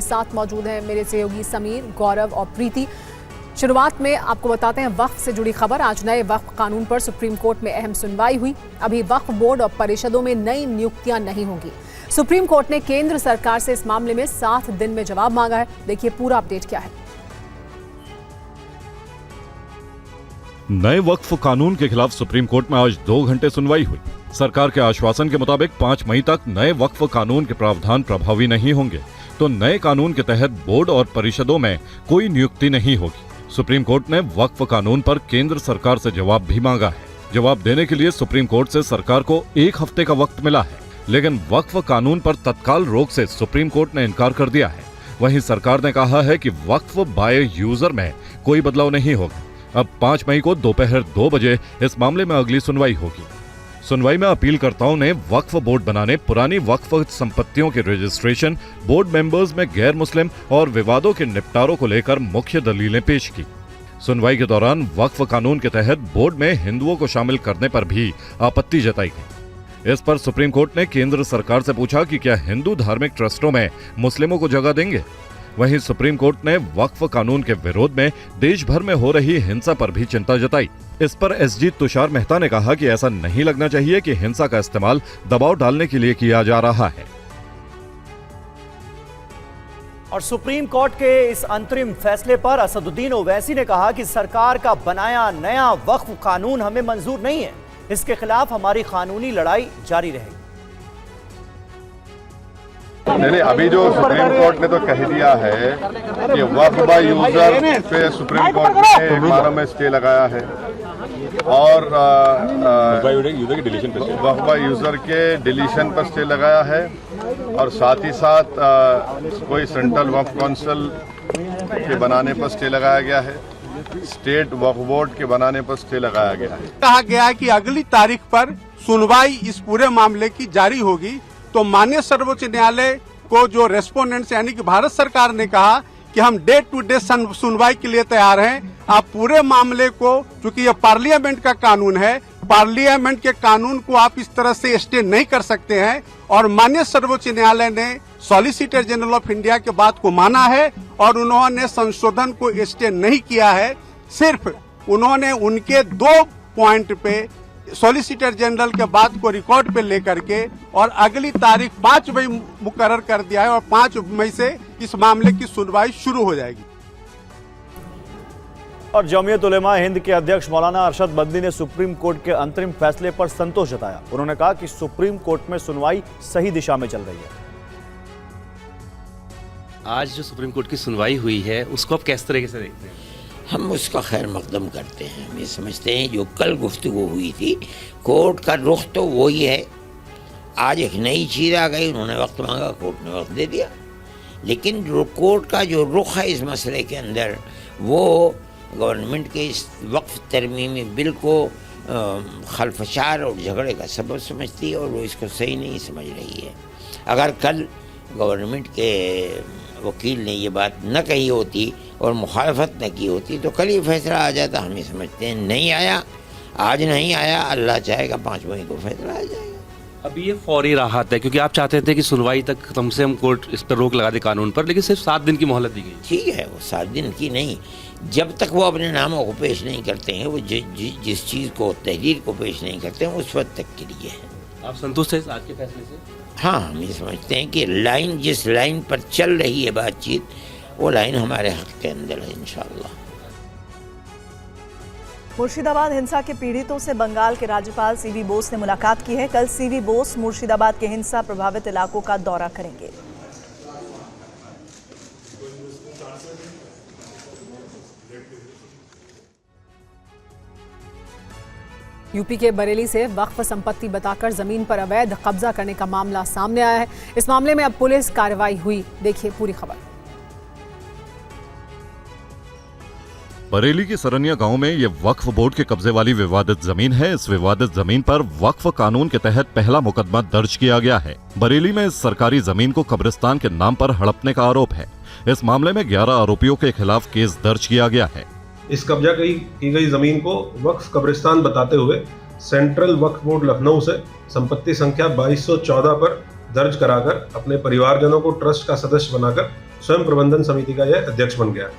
साथ मौजूद हैं मेरे सहयोगी समीर, गौरव और प्रीति। शुरुआत में आपको बताते हैं वक्फ से जुड़ी खबर। आज नए वक्फ कानून पर सुप्रीम कोर्ट में अहम सुनवाई हुई। अभी वक्फ बोर्ड और परिषदों में नई नियुक्तियां नहीं होंगी। सुप्रीम कोर्ट ने केंद्र सरकार से इस मामले में 7 दिन में जवाब मांगा है। देखिए पूरा अपडेट क्या है। नए वक्फ कानून के खिलाफ सुप्रीम कोर्ट में आज 2 घंटे सुनवाई हुई। सरकार के आश्वासन के मुताबिक 5 मई तक नए वक्फ कानून के प्रावधान प्रभावी नहीं होंगे, तो नए कानून के तहत बोर्ड और परिषदों में कोई नियुक्ति नहीं होगी। सुप्रीम कोर्ट ने वक्फ कानून पर केंद्र सरकार से जवाब भी मांगा है। जवाब देने के लिए सुप्रीम कोर्ट से सरकार को 1 हफ्ते का वक्त मिला है, लेकिन वक्फ कानून पर तत्काल रोक से सुप्रीम कोर्ट ने इनकार कर दिया है। वहीं सरकार ने कहा है कि वक्फ बाय यूजर में कोई बदलाव नहीं होगा। अब 5 मई को दोपहर 2 बजे इस मामले में अगली सुनवाई होगी। सुनवाई में अपीलकर्ताओं ने वक्फ बोर्ड बनाने, पुरानी वक्फ संपत्तियों के रजिस्ट्रेशन, बोर्ड मेंबर्स में गैर मुस्लिम और विवादों के निपटारों को लेकर मुख्य दलीलें पेश की। सुनवाई के दौरान वक्फ कानून के तहत बोर्ड में हिंदुओं को शामिल करने पर भी आपत्ति जताई गई। इस पर सुप्रीम कोर्ट ने केंद्र सरकार से पूछा कि क्या हिंदू धार्मिक ट्रस्टों में मुस्लिमों को जगह देंगे। वहीं सुप्रीम कोर्ट ने वक्फ कानून के विरोध में देश भर में हो रही हिंसा पर भी चिंता जताई। इस पर एसजी तुषार मेहता ने कहा कि ऐसा नहीं लगना चाहिए कि हिंसा का इस्तेमाल दबाव डालने के लिए किया जा रहा है। और सुप्रीम कोर्ट के इस अंतरिम फैसले पर असदुद्दीन ओवैसी ने कहा कि सरकार का बनाया नया वक्फ कानून हमें मंजूर नहीं है। इसके खिलाफ हमारी कानूनी लड़ाई जारी रहेगी। नहीं, अभी जो सुप्रीम कोर्ट ने तो कह दिया है कि वक्फ बाय यूजर पे सुप्रीम कोर्ट ने 1 माह में स्टे लगाया है और वक्फ बाय यूजर के डिलीशन पर स्टे लगाया है और साथ ही साथ कोई सेंट्रल वक्फ काउंसिल के बनाने पर स्टे लगाया गया है, स्टेट वक्फ बोर्ड के बनाने पर स्टे लगाया गया है। कहा गया है कि अगली तारीख पर सुनवाई इस पूरे मामले की जारी होगी। तो माननीय सर्वोच्च न्यायालय को जो रेस्पोंडेंट्स यानी कि भारत सरकार ने कहा कि हम डे टू डे सुनवाई के लिए तैयार हैं। आप पूरे मामले को, चूंकि यह पार्लियामेंट का कानून है, पार्लियामेंट के कानून को आप इस तरह से स्टे नहीं कर सकते हैं। और माननीय सर्वोच्च न्यायालय ने सॉलिसिटर जनरल ऑफ इंडिया के बात को माना है और उन्होंने संशोधन को स्टे नहीं किया है। सिर्फ उन्होंने उनके 2 पॉइंट पे सॉलिसिटर जनरल के बात को रिकॉर्ड पे लेकर के और अगली तारीख 5 मई मुकर्रर कर दिया है और 5 मई से इस मामले की सुनवाई शुरू हो जाएगी। और जमीयत उलेमा हिंद के अध्यक्ष मौलाना अरशद बद्री ने सुप्रीम कोर्ट के अंतरिम फैसले पर संतोष जताया। उन्होंने कहा कि सुप्रीम कोर्ट में सुनवाई सही दिशा में चल रही है। आज जो सुप्रीम कोर्ट की सुनवाई हुई है उसको आप किस तरीके से देखते हैं? हम उसका खैर मकदम करते हैं। हम ये समझते हैं जो कल गुफ्तगू हुई थी, कोर्ट का रुख तो वही है। आज एक नई चीज़ आ गई, उन्होंने वक्त मांगा, कोर्ट ने वक्त दे दिया। लेकिन कोर्ट का जो रुख है इस मसले के अंदर, वो गवर्नमेंट के इस वक्फ तरमीमी बिल को खलफशार और झगड़े का सबब समझती है और वो इसको सही नहीं समझ रही है। अगर कल गवर्नमेंट के वकील ने ये बात न कही होती और मुखालफत न की होती तो कल ये फैसला आ जाता। हम ये समझते हैं नहीं आया, आज नहीं आया, अल्लाह चाहेगा 5 मई को फैसला आ जाएगा। अब ये फौरी राहत है क्योंकि आप चाहते थे कि सुनवाई तक कम से कम कोर्ट इस पर रोक लगा दे कानून पर, लेकिन सिर्फ 7 दिन की मोहलत दी गई। ठीक है, वो 7 दिन की नहीं, जब तक वो अपने नामों को पेश नहीं करते हैं, वो जिस चीज़ को, तहरीर को पेश नहीं करते हैं, उस वक्त तक के लिए है। आप संतुष्ट हैं आज के फैसले से? हाँ, हम ये समझते हैं कि लाइन, जिस लाइन पर चल रही है बातचीत, वो लाइन हमारे हक के अंदर है इंशाअल्लाह। मुर्शिदाबाद हिंसा के पीड़ितों से बंगाल के राज्यपाल सीवी बोस ने मुलाकात की है। कल सीवी बोस मुर्शिदाबाद के हिंसा प्रभावित इलाकों का दौरा करेंगे। यूपी के बरेली से वक्फ संपत्ति बताकर जमीन पर अवैध कब्जा करने का मामला सामने आया है। इस मामले में अब पुलिस कार्रवाई हुई। देखिए पूरी खबर। बरेली के सरनिया गांव में ये वक्फ बोर्ड के कब्जे वाली विवादित जमीन है। इस विवादित जमीन पर वक्फ कानून के तहत पहला मुकदमा दर्ज किया गया है। बरेली में इस सरकारी जमीन को कब्रिस्तान के नाम पर हड़पने का आरोप है। इस मामले में 11 आरोपियों के खिलाफ केस दर्ज किया गया है। इस कब्जा की गई जमीन को वक्फ कब्रिस्तान बताते हुए सेंट्रल वक्फ बोर्ड लखनऊ से संपत्ति संख्या 2214 पर दर्ज कराकर अपने परिवारजनों को ट्रस्ट का सदस्य बनाकर स्वयं प्रबंधन समिति का यह अध्यक्ष बन गया।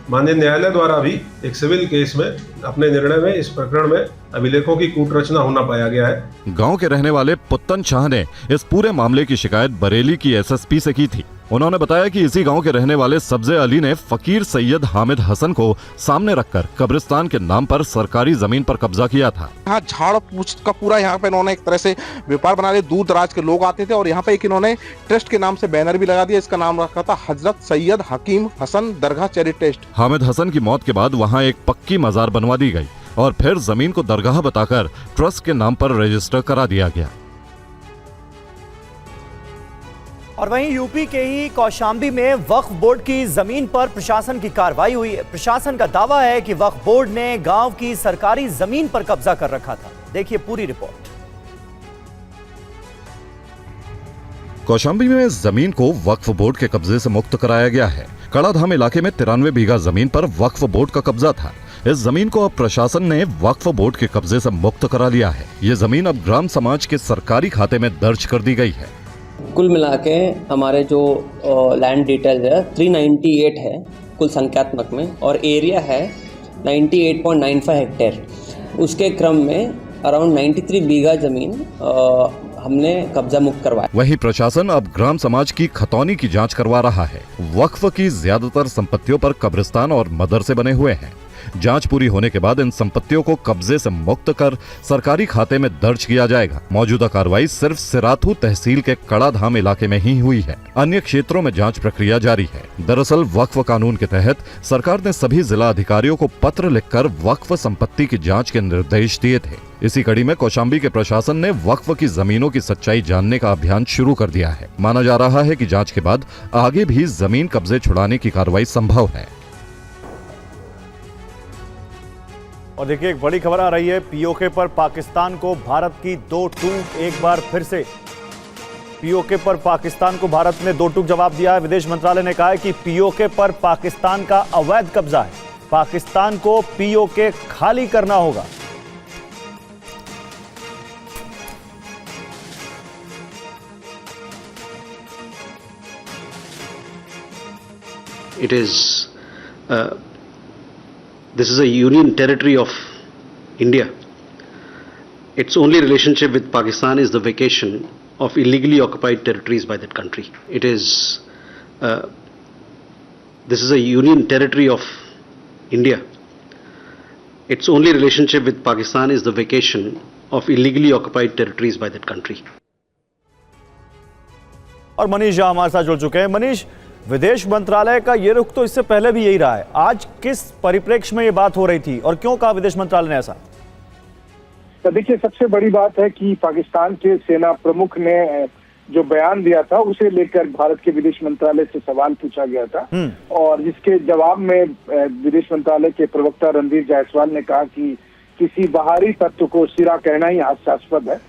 माननीय न्यायालय द्वारा भी एक सिविल केस में अपने निर्णय में इस प्रकरण में अभिलेखों की कूटरचना होना पाया गया है। गांव के रहने वाले पुत्तन शाह ने इस पूरे मामले की शिकायत बरेली की एसएसपी से की थी। उन्होंने बताया कि इसी गांव के रहने वाले सब्जे अली ने फकीर सैयद हामिद हसन को सामने रखकर कब्रिस्तान के नाम पर सरकारी जमीन पर कब्जा किया था। यहाँ झाड़ पूछ का पूरा यहाँ पे इन्होंने एक तरह से व्यापार बना लिया, दूर दराज के लोग आते थे और यहाँ पे एक इन्होंने ट्रस्ट के नाम से बैनर भी लगा दिया। इसका नाम रखा था हजरत सैयद हकीम हसन दरगाह चैरिटी ट्रस्ट। हामिद हसन की मौत के बाद वहाँ एक पक्की मजार बनवा दी गई और फिर जमीन को दरगाह बताकर ट्रस्ट के नाम पर रजिस्टर करा दिया गया। और वहीं यूपी के ही कौशाम्बी में वक्फ बोर्ड की जमीन पर प्रशासन की कार्रवाई हुई है। प्रशासन का दावा है कि वक्फ बोर्ड ने गांव की सरकारी जमीन पर कब्जा कर रखा था। देखिए पूरी रिपोर्ट। कौशाम्बी में जमीन को वक्फ बोर्ड के कब्जे से मुक्त कराया गया है। कड़ाधाम इलाके में 93 बीघा जमीन पर वक्फ बोर्ड का कब्जा था। इस जमीन को अब प्रशासन ने वक्फ बोर्ड के कब्जे से मुक्त करा लिया है। ये जमीन अब ग्राम समाज के सरकारी खाते में दर्ज कर दी गई है। कुल मिला के हमारे जो लैंड डिटेल्स है 398 है कुल संख्यात्मक में, और एरिया है 98.95 हेक्टेयर। उसके क्रम में अराउंड 93 बीघा ज़मीन हमने कब्जा मुक्त करवाया। वहीं प्रशासन अब ग्राम समाज की खतौनी की जांच करवा रहा है। वक्फ की ज्यादातर संपत्तियों पर कब्रिस्तान और मदरसे बने हुए हैं। जांच पूरी होने के बाद इन संपत्तियों को कब्जे से मुक्त कर सरकारी खाते में दर्ज किया जाएगा। मौजूदा कार्रवाई सिर्फ सिराथू तहसील के कड़ाधाम इलाके में ही हुई है। अन्य क्षेत्रों में जांच प्रक्रिया जारी है। दरअसल वक्फ कानून के तहत सरकार ने सभी जिला अधिकारियों को पत्र लिखकर वक्फ संपत्ति की जांच के निर्देश दिए थे। इसी कड़ी में कौशाम्बी के प्रशासन ने वक्फ की जमीनों की सच्चाई जानने का अभियान शुरू कर दिया है। माना जा रहा है कि जांच के बाद आगे भी जमीन कब्जे छुड़ाने की कार्रवाई संभव है। और देखिए एक बड़ी खबर आ रही है, पीओके पर पाकिस्तान को भारत की 2 टूक। एक बार फिर से पीओके पर पाकिस्तान को भारत ने 2 टूक जवाब दिया है। विदेश मंत्रालय ने कहा है कि पीओके पर पाकिस्तान का अवैध कब्जा है। पाकिस्तान को पीओके खाली करना होगा। This is a union territory of India. Its only relationship with Pakistan is the vacation of illegally occupied territories by that country. This is a union territory of India. Its only relationship with Pakistan is the vacation of illegally occupied territories by that country. और मनीष झा हमारे साथ जुड़ चुके हैं। मनीष, विदेश मंत्रालय का ये रुख तो इससे पहले भी यही रहा है। आज किस परिप्रेक्ष्य में ये बात हो रही थी और क्यों कहा विदेश मंत्रालय ने ऐसा? तो देखिए, सबसे बड़ी बात है कि पाकिस्तान के सेना प्रमुख ने जो बयान दिया था उसे लेकर भारत के विदेश मंत्रालय से सवाल पूछा गया था, और जिसके जवाब में विदेश मंत्रालय के प्रवक्ता रणधीर जायसवाल ने कहा कि किसी बाहरी तत्व को सिरा कहना ही हास्यास्पद है।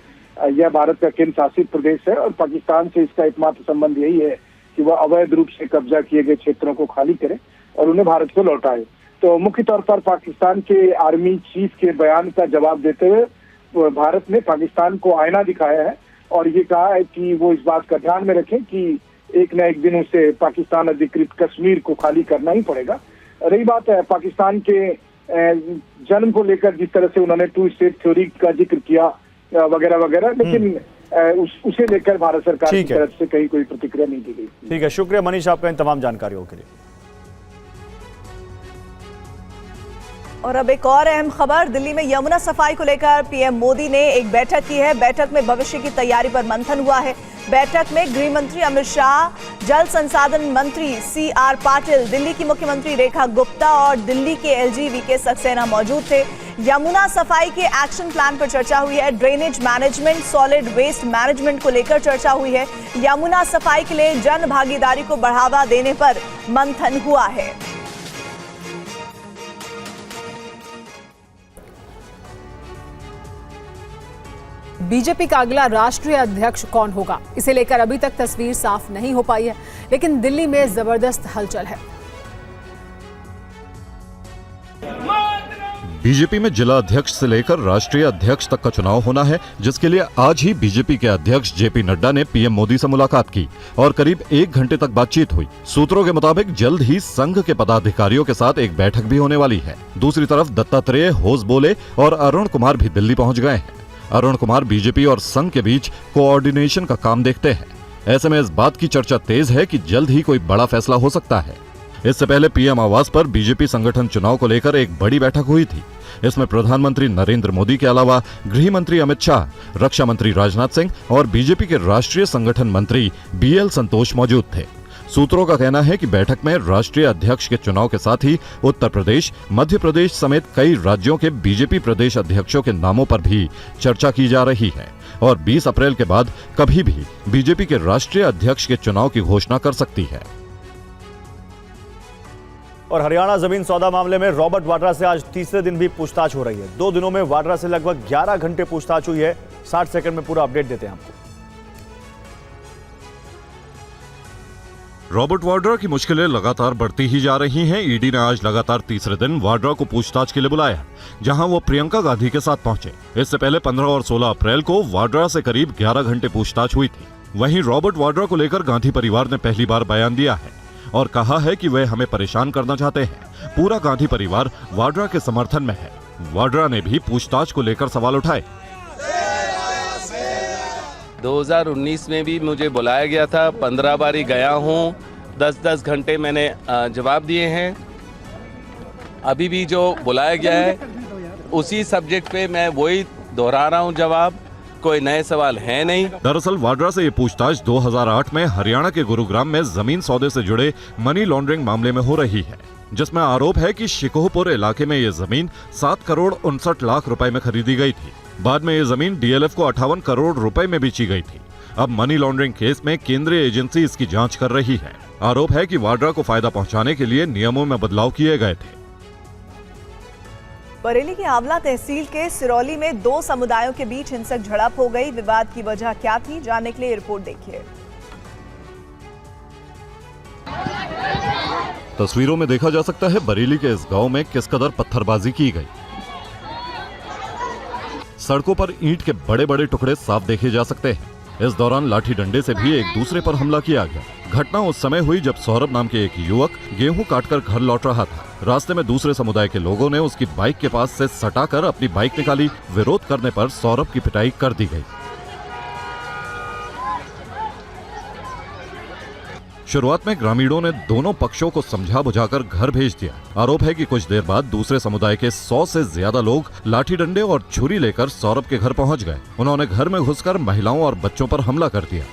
यह भारत का केंद्र शासित प्रदेश है और पाकिस्तान से इसका एकमात्र संबंध यही है कि वह अवैध रूप से कब्जा किए गए क्षेत्रों को खाली करे और उन्हें भारत को लौटाए। तो मुख्य तौर पर पाकिस्तान के आर्मी चीफ के बयान का जवाब देते हुए भारत ने पाकिस्तान को आईना दिखाया है और ये कहा है कि वो इस बात का ध्यान में रखें कि एक न एक दिन उसे पाकिस्तान अधिकृत कश्मीर को खाली करना ही पड़ेगा। रही बात है पाकिस्तान के जन्म को लेकर, जिस तरह से उन्होंने 2 स्टेट थ्योरी का जिक्र किया वगैरह वगैरह, लेकिन उसे लेकर भारत सरकार की तरफ से कहीं कोई प्रतिक्रिया नहीं दी गई। ठीक है, शुक्रिया मनीष आपका इन तमाम जानकारियों के लिए। और अब एक और अहम खबर, दिल्ली में यमुना सफाई को लेकर पीएम मोदी ने एक बैठक की है। बैठक में भविष्य की तैयारी पर मंथन हुआ है। बैठक में गृह मंत्री अमित शाह, जल संसाधन मंत्री CR पाटिल, दिल्ली की मुख्यमंत्री रेखा गुप्ता और दिल्ली के LG VK सक्सेना मौजूद थे। यमुना सफाई के एक्शन प्लान पर चर्चा हुई है। Drainage management, solid waste management को लेकर चर्चा हुई है। यमुना सफाई के लिए जन भागीदारी को बढ़ावा देने पर मंथन हुआ है। बीजेपी का अगला राष्ट्रीय अध्यक्ष कौन होगा, इसे लेकर अभी तक तस्वीर साफ नहीं हो पाई है, लेकिन दिल्ली में जबरदस्त हलचल है। बीजेपी में जिला अध्यक्ष से लेकर राष्ट्रीय अध्यक्ष तक का चुनाव होना है, जिसके लिए आज ही बीजेपी के अध्यक्ष जेपी नड्डा ने पीएम मोदी से मुलाकात की और करीब 1 घंटे तक बातचीत हुई। सूत्रों के मुताबिक जल्द ही संघ के पदाधिकारियों के साथ एक बैठक भी होने वाली है। दूसरी तरफ दत्तात्रेय, होसबोले और अरुण कुमार भी दिल्ली पहुंच गए हैं। अरुण कुमार बीजेपी और संघ के बीच कोऑर्डिनेशन का काम देखते हैं। ऐसे में इस बात की चर्चा तेज है कि जल्द ही कोई बड़ा फैसला हो सकता है। इससे पहले पीएम आवास पर बीजेपी संगठन चुनाव को लेकर एक बड़ी बैठक हुई थी। इसमें प्रधानमंत्री नरेंद्र मोदी के अलावा गृह मंत्री अमित शाह, रक्षा मंत्री राजनाथ सिंह और बीजेपी के राष्ट्रीय संगठन मंत्री बीएल संतोष मौजूद थे। सूत्रों का कहना है कि बैठक में राष्ट्रीय अध्यक्ष के चुनाव के साथ ही उत्तर प्रदेश, मध्य प्रदेश समेत कई राज्यों के बीजेपी प्रदेश अध्यक्षों के नामों पर भी चर्चा की जा रही है और 20 अप्रैल के बाद कभी भी बीजेपी के राष्ट्रीय अध्यक्ष के चुनाव की घोषणा कर सकती है। और हरियाणा जमीन सौदा मामले में रॉबर्ट वाड्रा से आज तीसरे दिन भी पूछताछ हो रही है। 2 दिनों में वाड्रा से लगभग 11 घंटे पूछताछ हुई है। 60 सेकंड में पूरा अपडेट देते हैं आपको। रॉबर्ट वाड्रा की मुश्किलें लगातार बढ़ती ही जा रही हैं। ईडी ने आज लगातार तीसरे दिन वाड्रा को पूछताछ के लिए बुलाया, जहां वो प्रियंका गांधी के साथ पहुंचे। इससे पहले 15 और 16 अप्रैल को वाड्रा से करीब 11 घंटे पूछताछ हुई थी। वहीं रॉबर्ट वाड्रा को लेकर गांधी परिवार ने पहली बार बयान दिया है और कहा है कि वे हमें परेशान करना चाहते हैं। पूरा गांधी परिवार वाड्रा के समर्थन में है। वाड्रा ने भी पूछताछ को लेकर सवाल उठाए। 2019 में भी मुझे बुलाया गया था, 15 बारी गया हूँ, 10-10 घंटे मैंने जवाब दिए हैं। अभी भी जो बुलाया गया है उसी सब्जेक्ट पे मैं वही दोहरा रहा हूँ जवाब, कोई नए सवाल है नहीं। दरअसल वाड्रा से ये पूछताछ 2008 में हरियाणा के गुरुग्राम में जमीन सौदे से जुड़े मनी लॉन्ड्रिंग मामले में हो रही है, जिसमें आरोप है कि शिकोहपुर इलाके में ये जमीन 7 करोड़ 59 लाख रुपए में खरीदी गई थी। बाद में ये जमीन डीएलएफ को 58 करोड़ रुपए में बेची गई थी। अब मनी लॉन्ड्रिंग केस में केंद्रीय एजेंसी इसकी जांच कर रही है। आरोप है कि वाड्रा को फायदा पहुंचाने के लिए नियमों में बदलाव किए गए थे। बरेली की आंवला तहसील के सिरौली में 2 समुदायों के बीच हिंसक झड़प हो गई। विवाद की वजह क्या थी, जानने के लिए रिपोर्ट देखिए। तस्वीरों में देखा जा सकता है बरेली के इस गांव में किस कदर पत्थरबाजी की गई। सड़कों पर ईंट के बड़े बड़े टुकड़े साफ देखे जा सकते हैं। इस दौरान लाठी डंडे से भी एक दूसरे पर हमला किया गया। घटना उस समय हुई जब सौरभ नाम के एक युवक गेहूं काटकर घर लौट रहा था। रास्ते में दूसरे समुदाय के लोगों ने उसकी बाइक के पास से सटाकर अपनी बाइक निकाली। विरोध करने पर सौरभ की पिटाई कर दी गई। शुरुआत में ग्रामीणों ने दोनों पक्षों को समझा बुझाकर घर भेज दिया। आरोप है कि कुछ देर बाद दूसरे समुदाय के 100 से ज्यादा लोग लाठी डंडे और छुरी लेकर सौरभ के घर पहुंच गए। उन्होंने घर में घुसकर महिलाओं और बच्चों पर हमला कर दिया।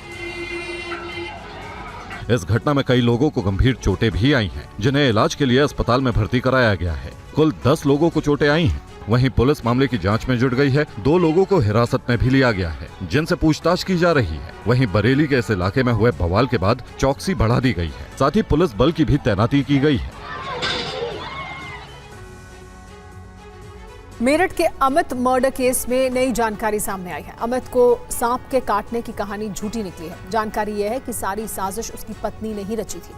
इस घटना में कई लोगों को गंभीर चोटें भी आई हैं, जिन्हें इलाज के लिए अस्पताल में भर्ती कराया गया है। कुल 10 लोगों को चोटें आई हैं। वहीं पुलिस मामले की जांच में जुट गई है। 2 लोगों को हिरासत में भी लिया गया है, जिनसे पूछताछ की जा रही है। वहीं बरेली के इस इलाके में हुए बवाल के बाद चौकसी बढ़ा दी गई है। साथ ही पुलिस बल की भी तैनाती की गई है। मेरठ के अमित मर्डर केस में नई जानकारी सामने आई है। अमित को सांप के काटने की कहानी झूठी निकली है। जानकारी यह है कि सारी साजिश उसकी पत्नी ने ही रची थी।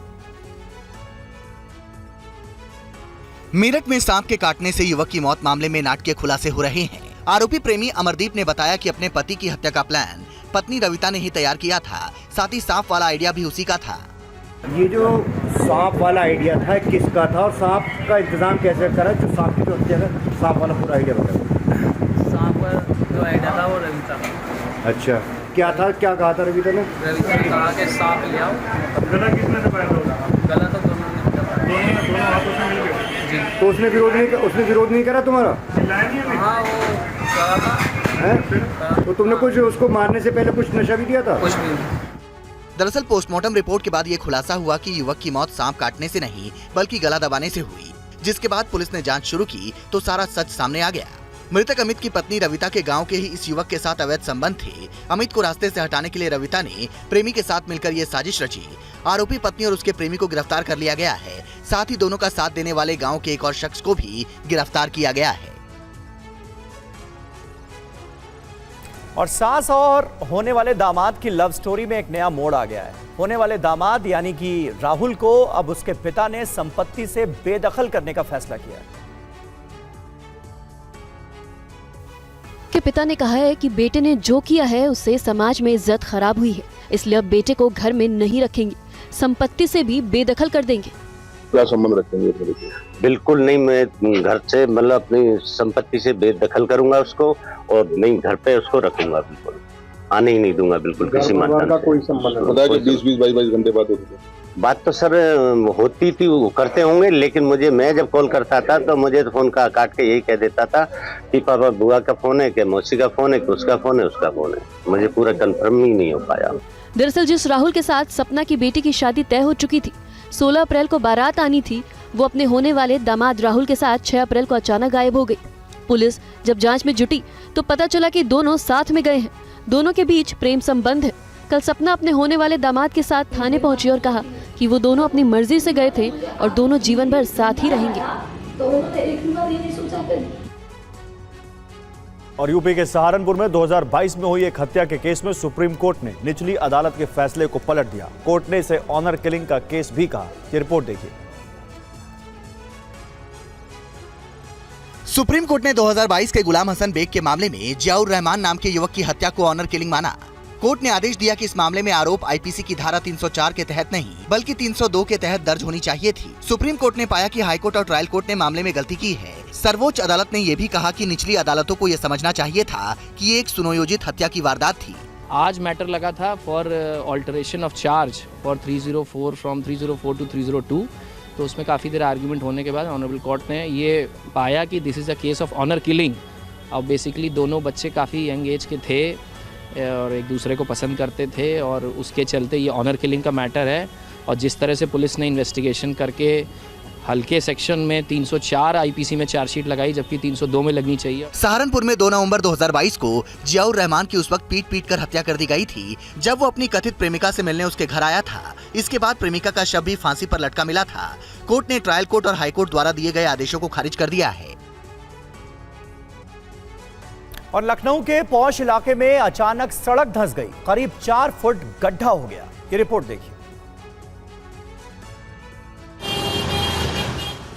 मेरठ में सांप के काटने से युवक की मौत मामले में नाटकीय खुलासे हो रहे हैं। आरोपी प्रेमी अमरदीप ने बताया कि अपने पति की हत्या का प्लान पत्नी रविता ने ही तैयार किया था। साथ ही सांप वाला आइडिया भी उसी का था। ये जो सांप वाला आइडिया था किसका था और सांप का इंतजाम कैसे करा? जो सांप की जो हत्या था, सांप वाला पूरा आइडिया बताओ। सांप का जो आइडिया था वो रविता का। अच्छा, क्या था, क्या कहा था रविता ने? रविता ने कहा कि सांप ले आओ। गला किसने दबाया था? गला तो दोनों ने दबाया। दोनों हाथों से मिल गए। तो उसने विरोध नहीं करा तुम्हारा? हाँ, वो करा था। तो तुमने कुछ उसको मारने से पहले कुछ नशा भी दिया था? कुछ भी नहीं। दरअसल पोस्टमार्टम रिपोर्ट के बाद ये खुलासा हुआ कि युवक की मौत सांप काटने से नहीं बल्कि गला दबाने से हुई। जिसके बाद पुलिस ने जांच शुरू की तो सारा सच सामने आ गया। मृतक अमित की पत्नी रविता के गांव के ही इस युवक के साथ अवैध संबंध थे। अमित को रास्ते से हटाने के लिए रविता ने प्रेमी के साथ मिलकर ये साजिश रची। आरोपी पत्नी और उसके प्रेमी को गिरफ्तार कर लिया गया है। साथ ही दोनों का साथ देने वाले गांव के एक और शख्स को भी गिरफ्तार किया गया है। और सास और होने वाले दामाद की लव स्टोरी में एक नया मोड़ आ गया है। होने वाले दामाद यानी कि राहुल को अब उसके पिता ने संपत्ति से बेदखल करने का फैसला किया है। के पिता ने कहा है कि बेटे ने जो किया है उससे समाज में इज्जत खराब हुई है, इसलिए अब बेटे को घर में नहीं रखेंगे, संपत्ति से भी बेदखल कर देंगे। क्या संबंध रखेंगे? बिल्कुल नहीं, मैं घर से मतलब अपनी संपत्ति से बेदखल करूंगा उसको, और नहीं घर पे उसको रखूंगा, बिल्कुल आने ही नहीं दूंगा बिल्कुल किसी माध्यम से। कोई संबंध नहीं। 20-22 घंटे बाद होती है बात तो सर होती थी, वो करते होंगे, लेकिन मैं जब कॉल करता था तो मुझे तो फोन का काट के यही कह देता था कि पापा बुआ का फोन है, कि मौसी का फोन है, कि उसका फोन है, उसका फोन है। मुझे पूरा कंफर्म ही नहीं हो पाया। दरअसल जिस राहुल के साथ सपना की बेटी की शादी तय हो चुकी थी, 16 अप्रैल को बारात आनी थी, वो अपने होने वाले दामाद राहुल के साथ 6 अप्रैल को अचानक गायब हो गई। पुलिस जब जांच में जुटी तो पता चला कि दोनों साथ में गए हैं, दोनों के बीच प्रेम संबंध है। कल सपना अपने होने वाले दामाद के साथ थाने पहुंची और कहा कि वो दोनों अपनी मर्जी से गए थे और दोनों जीवन भर साथ ही रहेंगे। और यूपी के सहारनपुर में 2022 में हुई एक हत्या के केस में सुप्रीम कोर्ट ने निचली अदालत के फैसले को पलट दिया। कोर्ट ने इसे ऑनर किलिंग का केस भी कहा। ये रिपोर्ट देखिए। सुप्रीम कोर्ट ने 2022 के गुलाम हसन बेग के मामले में जियाउर रहमान नाम के युवक की हत्या को ऑनर किलिंग माना। कोर्ट ने आदेश दिया कि इस मामले में आरोप आईपीसी की धारा 304 के तहत नहीं बल्कि 302 के तहत दर्ज होनी चाहिए थी। सुप्रीम कोर्ट ने पाया कि हाईकोर्ट और ट्रायल कोर्ट ने मामले में गलती की है। सर्वोच्च अदालत ने यह भी कहा कि निचली अदालतों को यह समझना चाहिए था कि ये एक सुनियोजित हत्या की वारदात थी। आज मैटर लगा था for alteration of charge for 304 from 304 to 302, तो उसमें काफ़ी देर आर्ग्यूमेंट होने के बाद ऑनरेबल कोर्ट ने ये पाया कि this is a case of honour killing. अब बेसिकली दोनों बच्चे काफ़ी यंग एज के थे और एक दूसरे को पसंद करते थे, और उसके चलते ये ऑनर किलिंग का मैटर है। और जिस तरह से पुलिस ने इन्वेस्टिगेशन करके हल्के सेक्शन में 304 आईपीसी में चार्जशीट लगाई, जबकि 302 में लगनी चाहिए। सहारनपुर में 2 नवंबर 2022 को जियाउर रहमान की उस वक्त पीट कर हत्या कर दी गई थी जब वो अपनी कथित प्रेमिका से मिलने उसके घर आया था। इसके बाद प्रेमिका का शव भी फांसी पर लटका मिला था। कोर्ट ने ट्रायल कोर्ट और हाईकोर्ट द्वारा दिए गए आदेशों को खारिज कर दिया है। और लखनऊ के पौष इलाके में अचानक सड़क धंस गई, करीब 4 फुट गड्ढा हो गया। ये रिपोर्ट देखिए।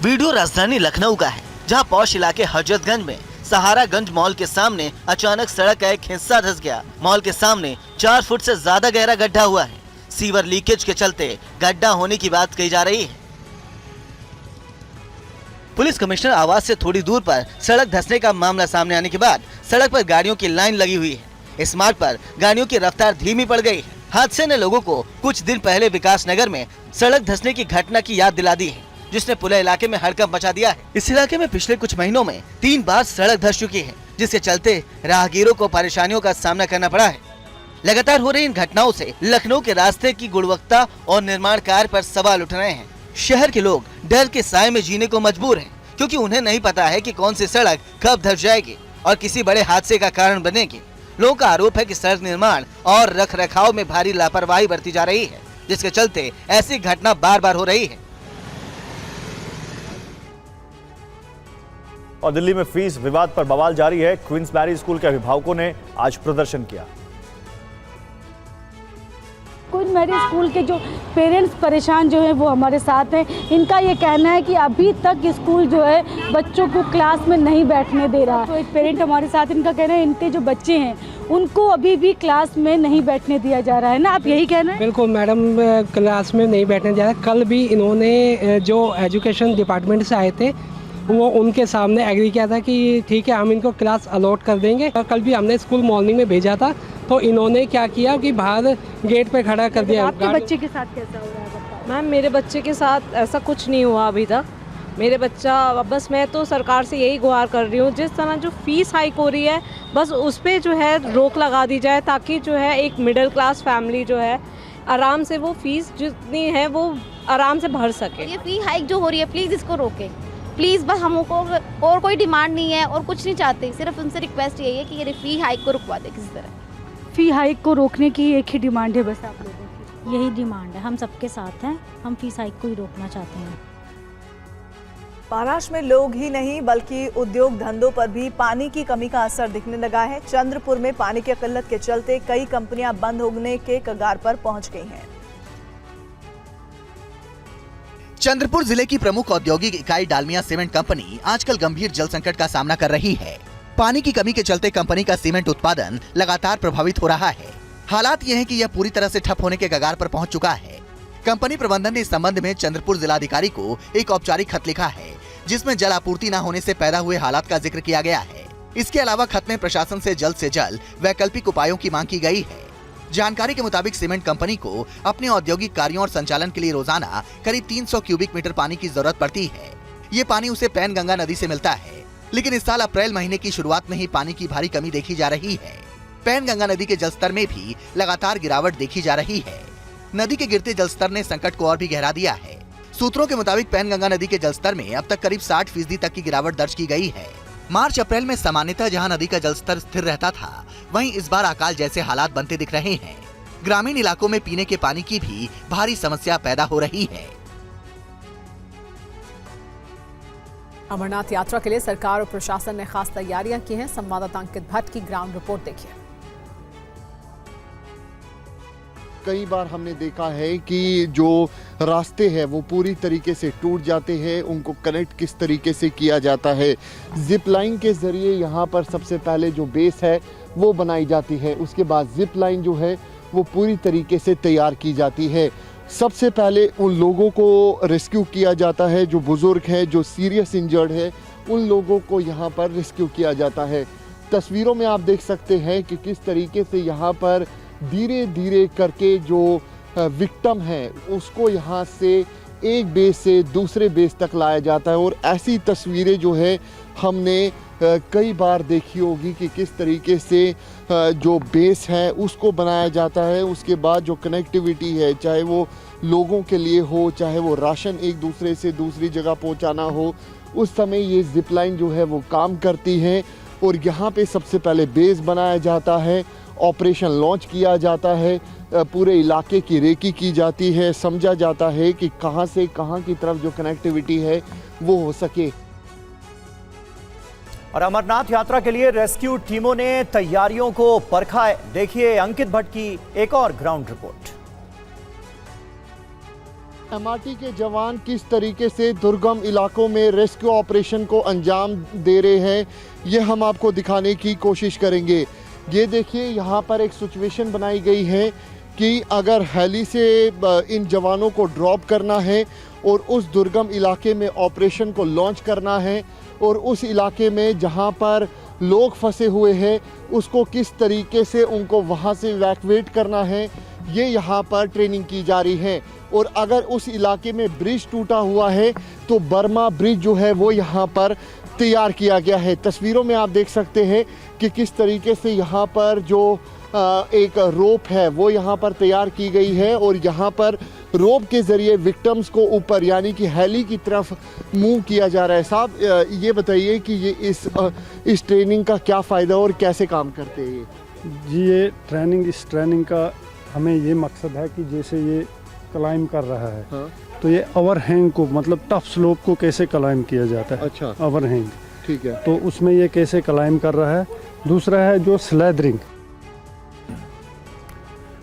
वीडियो राजधानी लखनऊ का है, जहां पौष इलाके हजरतगंज में सहारागंज मॉल के सामने अचानक सड़क का एक हिस्सा धंस गया। मॉल के सामने 4 फुट से ज्यादा गहरा गड्ढा हुआ है। सीवर लीकेज के चलते गड्ढा होने की बात कही जा रही है। पुलिस कमिश्नर आवास से थोड़ी दूर पर सड़क धंसने का मामला सामने आने के बाद सड़क पर गाड़ियों की लाइन लगी हुई है। इस मार्ग पर गाड़ियों की रफ्तार धीमी पड़ गई है। हादसे ने लोगों को कुछ दिन पहले विकास नगर में सड़क धंसने की घटना की याद दिला दी है, जिसने पूरे इलाके में हड़कंप मचा दिया है। इस इलाके में पिछले कुछ महीनों में 3 बार सड़क धंस चुकी है, जिसके चलते राहगीरों को परेशानियों का सामना करना पड़ा है। लगातार हो रही इन घटनाओं से लखनऊ के रास्ते की गुणवत्ता और निर्माण कार्य पर सवाल उठ रहे हैं। शहर के लोग डर के साए में जीने को मजबूर हैं, क्योंकि उन्हें नहीं पता है कि कौन सी सड़क कब धंस जाएगी और किसी बड़े हादसे का कारण बनेगी। लोगों का आरोप है कि सड़क निर्माण और रखरखाव में भारी लापरवाही बरती जा रही है, जिसके चलते ऐसी घटना बार बार हो रही है। और दिल्ली में फीस विवाद पर बवाल जारी है। क्वींसबेरी स्कूल के अभिभावकों ने आज प्रदर्शन किया। क्वींसबेरी स्कूल के जो पेरेंट्स परेशान जो है वो हमारे साथ हैं। इनका ये कहना है कि अभी तक स्कूल जो है बच्चों को क्लास में नहीं बैठने दे रहा। तो एक पेरेंट हमारे साथ, इनका कहना है इनके जो बच्चे हैं उनको अभी भी क्लास में नहीं बैठने दिया जा रहा है ना, आप यही कहना है? बिल्कुल मैडम, क्लास में नहीं बैठने दिया। कल भी इन्होंने जो एजुकेशन डिपार्टमेंट से आए थे वो उनके सामने एग्री किया था कि ठीक है हम इनको क्लास अलॉट कर देंगे। कल भी हमने स्कूल मॉर्निंग में भेजा था, तो इन्होंने क्या किया कि बाहर गेट पे खड़ा कर दिया। आपके बच्चे के साथ कैसा हो रहा है? मैम मेरे बच्चे के साथ ऐसा कुछ नहीं हुआ अभी तक। मेरे बच्चा, बस मैं तो सरकार से यही गुहार कर रही हूँ, जिस तरह जो फीस हाइक हो रही है बस उस पर जो है रोक लगा दी जाए, ताकि जो है एक मिडिल क्लास फैमिली जो है आराम से वो फीस जितनी है वो आराम से भर सके। ये फी हाइक जो हो रही है प्लीज़ इसको रोके प्लीज़। बस हमको और कोई डिमांड नहीं है और कुछ नहीं चाहते, सिर्फ उनसे रिक्वेस्ट यही है कि ये फी हाइक को रुकवा दे किसी तरह। फी हाइक को रोकने की एक ही डिमांड है बस आप लोगों की? यही डिमांड है, हम सबके साथ हैं, हम फीस हाइक को ही रोकना चाहते हैं। महाराष्ट्र में लोग ही नहीं बल्कि उद्योग धंधों पर भी पानी की कमी का असर दिखने लगा है। चंद्रपुर में पानी की किल्लत के चलते कई कंपनियां बंद होने के कगार पर पहुंच गई हैं। चंद्रपुर जिले की प्रमुख औद्योगिक इकाई डालमिया सीमेंट कंपनी आजकल गंभीर जल संकट का सामना कर रही है। पानी की कमी के चलते कंपनी का सीमेंट उत्पादन लगातार प्रभावित हो रहा है। हालात ये हैं कि यह पूरी तरह से ठप होने के कगार पर पहुंच चुका है। कंपनी प्रबंधन ने इस संबंध में चंद्रपुर जिलाधिकारी को एक औपचारिक खत लिखा है, जिसमें जल आपूर्ति न होने से पैदा हुए हालात का जिक्र किया गया है। इसके अलावा खत में प्रशासन से जल्द वैकल्पिक उपायों की मांग की गई है। जानकारी के मुताबिक सीमेंट कंपनी को अपने औद्योगिक कार्यों और संचालन के लिए रोजाना करीब 300 क्यूबिक मीटर पानी की जरूरत पड़ती है। ये पानी उसे पैनगंगा नदी से मिलता है, लेकिन इस साल अप्रैल महीने की शुरुआत में ही पानी की भारी कमी देखी जा रही है। पैनगंगा नदी के जलस्तर में भी लगातार गिरावट देखी जा रही है। नदी के गिरते जलस्तर ने संकट को और भी गहरा दिया है। सूत्रों के मुताबिक पैनगंगा नदी के जलस्तर में अब तक करीब 60% तक की गिरावट दर्ज की गई है। मार्च अप्रैल में सामान्यतः जहां नदी का जलस्तर स्थिर रहता था, वहीं इस बार अकाल जैसे हालात बनते दिख रहे हैं। ग्रामीण इलाकों में पीने के पानी की भी भारी समस्या पैदा हो रही है। अमरनाथ यात्रा के लिए सरकार और प्रशासन ने खास तैयारियां की हैं। संवाददाता अंकित भट्ट की ग्राउंड रिपोर्ट देखिए। कई बार हमने देखा है कि जो रास्ते हैं वो पूरी तरीके से टूट जाते हैं, उनको कनेक्ट किस तरीके से किया जाता है। जिप लाइन के ज़रिए यहाँ पर सबसे पहले जो बेस है वो बनाई जाती है, उसके बाद जिप लाइन जो है वो पूरी तरीके से तैयार की जाती है। सबसे पहले उन लोगों को रेस्क्यू किया जाता है जो बुज़ुर्ग हैं, जो सीरियस इंजर्ड है, उन लोगों को यहाँ पर रेस्क्यू किया जाता है। तस्वीरों में आप देख सकते हैं कि किस तरीके से यहाँ पर धीरे धीरे करके जो विक्टिम है उसको यहाँ से एक बेस से दूसरे बेस तक लाया जाता है। और ऐसी तस्वीरें जो है हमने कई बार देखी होगी कि किस तरीके से जो बेस है उसको बनाया जाता है। उसके बाद जो कनेक्टिविटी है, चाहे वो लोगों के लिए हो, चाहे वो राशन एक दूसरे से दूसरी जगह पहुंचाना हो, उस समय ये जिप लाइन जो है वो काम करती है। और यहाँ पे सबसे पहले बेस बनाया जाता है, ऑपरेशन लॉन्च किया जाता है, पूरे इलाके की रेकी की जाती है, समझा जाता है कि कहाँ से कहाँ की तरफ जो कनेक्टिविटी है वो हो सके। और अमरनाथ यात्रा के लिए रेस्क्यू टीमों ने तैयारियों को परखा है। देखिए अंकित भट्ट की एक और ग्राउंड रिपोर्ट। एमआरटी के जवान किस तरीके से दुर्गम इलाकों में रेस्क्यू ऑपरेशन को अंजाम दे रहे हैं, ये हम आपको दिखाने की कोशिश करेंगे। ये देखिए यहाँ पर एक सिचुएशन बनाई गई है कि अगर हेली से इन जवानों को ड्रॉप करना है और उस दुर्गम इलाके में ऑपरेशन को लॉन्च करना है, और उस इलाके में जहाँ पर लोग फंसे हुए हैं उसको किस तरीके से उनको वहाँ से इवैक्यूएट करना है, ये यहाँ पर ट्रेनिंग की जा रही है। और अगर उस इलाके में ब्रिज टूटा हुआ है तो बर्मा ब्रिज जो है वो यहाँ पर तैयार किया गया है। तस्वीरों में आप देख सकते हैं कि किस तरीके से यहाँ पर जो एक रोप है वो यहाँ पर तैयार की गई है, और यहाँ पर रोप के ज़रिए विक्टिम्स को ऊपर यानी कि हेली की तरफ मूव किया जा रहा है। साहब ये बताइए कि ये इस ट्रेनिंग का क्या फ़ायदा और कैसे काम करते हैं ये? जी ये इस ट्रेनिंग का हमें ये मकसद है कि जैसे ये क्लाइम कर रहा है, हाँ? तो ये ओवरहैंग को मतलब टफ स्लोप को कैसे क्लाइम किया जाता है। अच्छा, ओवरहैंग, ठीक है। तो उसमें ये कैसे क्लाइम कर रहा है। दूसरा है जो स्लैदरिंग।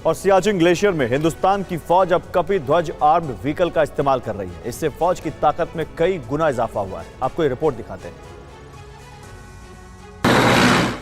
और सियाचिन ग्लेशियर में हिंदुस्तान की फौज अब कपी ध्वज आर्म्ड व्हीकल का इस्तेमाल कर रही है। इससे फौज की ताकत में कई गुना इजाफा हुआ है। आपको ये रिपोर्ट दिखाते हैं।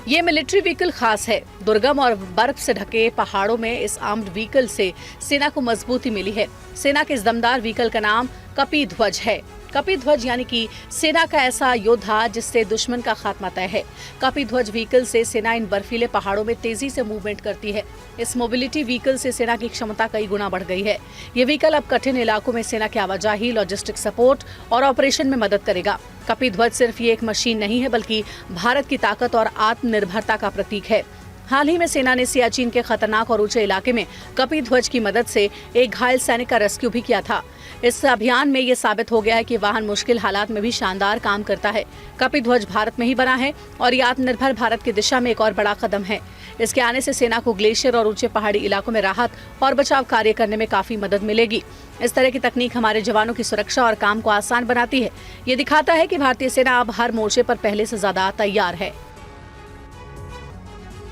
ये मिलिट्री व्हीकल खास है। दुर्गम और बर्फ से ढके पहाड़ों में इस आर्म्ड व्हीकल से सेना को मजबूती मिली है। सेना के इस दमदार व्हीकल का नाम कपी ध्वज है। कपी ध्वज यानी कि सेना का ऐसा योद्धा जिससे दुश्मन का खात्मा तय है। कपी ध्वज व्हीकल से सेना इन बर्फीले पहाड़ों में तेजी से मूवमेंट करती है। इस मोबिलिटी व्हीकल से सेना की क्षमता कई गुना बढ़ गई है। ये व्हीकल अब कठिन इलाकों में सेना की आवाजाही, लॉजिस्टिक सपोर्ट और ऑपरेशन में मदद करेगा। कपी ध्वज सिर्फ ये एक मशीन नहीं है, बल्कि भारत की ताकत और आत्मनिर्भरता का प्रतीक है। हाल ही में सेना ने सियाचिन के खतरनाक और ऊंचे इलाके में कपी ध्वज की मदद से एक घायल सैनिक का रेस्क्यू भी किया था। इस अभियान में ये साबित हो गया है कि वाहन मुश्किल हालात में भी शानदार काम करता है। कपी ध्वज भारत में ही बना है और ये आत्मनिर्भर भारत की दिशा में एक और बड़ा कदम है। इसके आने से सेना को ग्लेशियर और ऊंचे पहाड़ी इलाकों में राहत और बचाव कार्य करने में काफी मदद मिलेगी। इस तरह की तकनीक हमारे जवानों की सुरक्षा और काम को आसान बनाती है। ये दिखाता है कि भारतीय सेना अब हर मोर्चे पर पहले से ज्यादा तैयार है।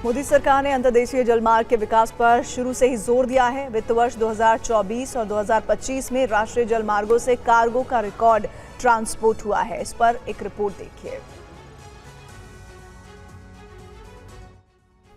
मोदी सरकार ने अंतर्देशीय जलमार्ग के विकास पर शुरू से ही जोर दिया है। वित्त वर्ष 2024 और 2025 में राष्ट्रीय जलमार्गों से कार्गो का रिकॉर्ड ट्रांसपोर्ट हुआ है। इस पर एक रिपोर्ट देखिए।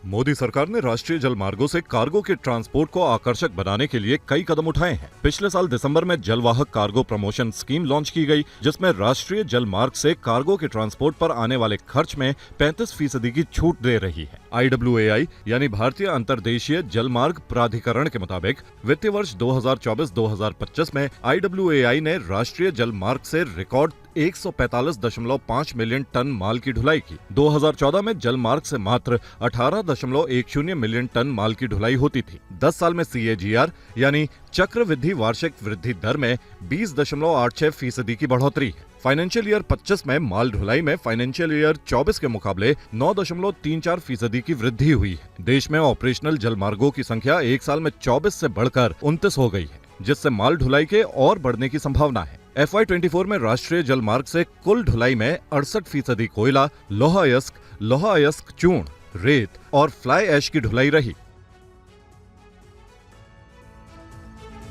मोदी सरकार ने राष्ट्रीय जल मार्गों से कार्गो के ट्रांसपोर्ट को आकर्षक बनाने के लिए कई कदम उठाए हैं। पिछले साल दिसंबर में जलवाहक कार्गो प्रमोशन स्कीम लॉन्च की गई, जिसमें राष्ट्रीय जल मार्ग से कार्गो के ट्रांसपोर्ट पर आने वाले खर्च में 35% की छूट दे रही है। IWAI यानी भारतीय अंतर्देशीय जल मार्ग प्राधिकरण के मुताबिक वित्तीय वर्ष 2024-2025 में IWAI ने राष्ट्रीय जल मार्ग से रिकॉर्ड 145.5 मिलियन टन माल की ढुलाई की। 2014 में जल मार्ग से मात्र 18.10 मिलियन टन माल की ढुलाई होती थी। 10 साल में CAGR यानी चक्रवृद्धि वार्षिक वृद्धि दर में 20.86% की बढ़ोतरी है। फाइनेंशियल ईयर 25 में माल ढुलाई में फाइनेंशियल ईयर 24 के मुकाबले 9.34% की वृद्धि हुई है। देश में ऑपरेशनल जल मार्गों की संख्या एक साल में 24 से बढ़कर 29 हो गई है, जिससे माल ढुलाई के और बढ़ने की संभावना है। FY24 में राष्ट्रीय जल मार्ग से कुल ढुलाई में 68% कोयला, लोहा अयस्क चूर्ण, रेत और फ्लाई ऐश की ढुलाई रही।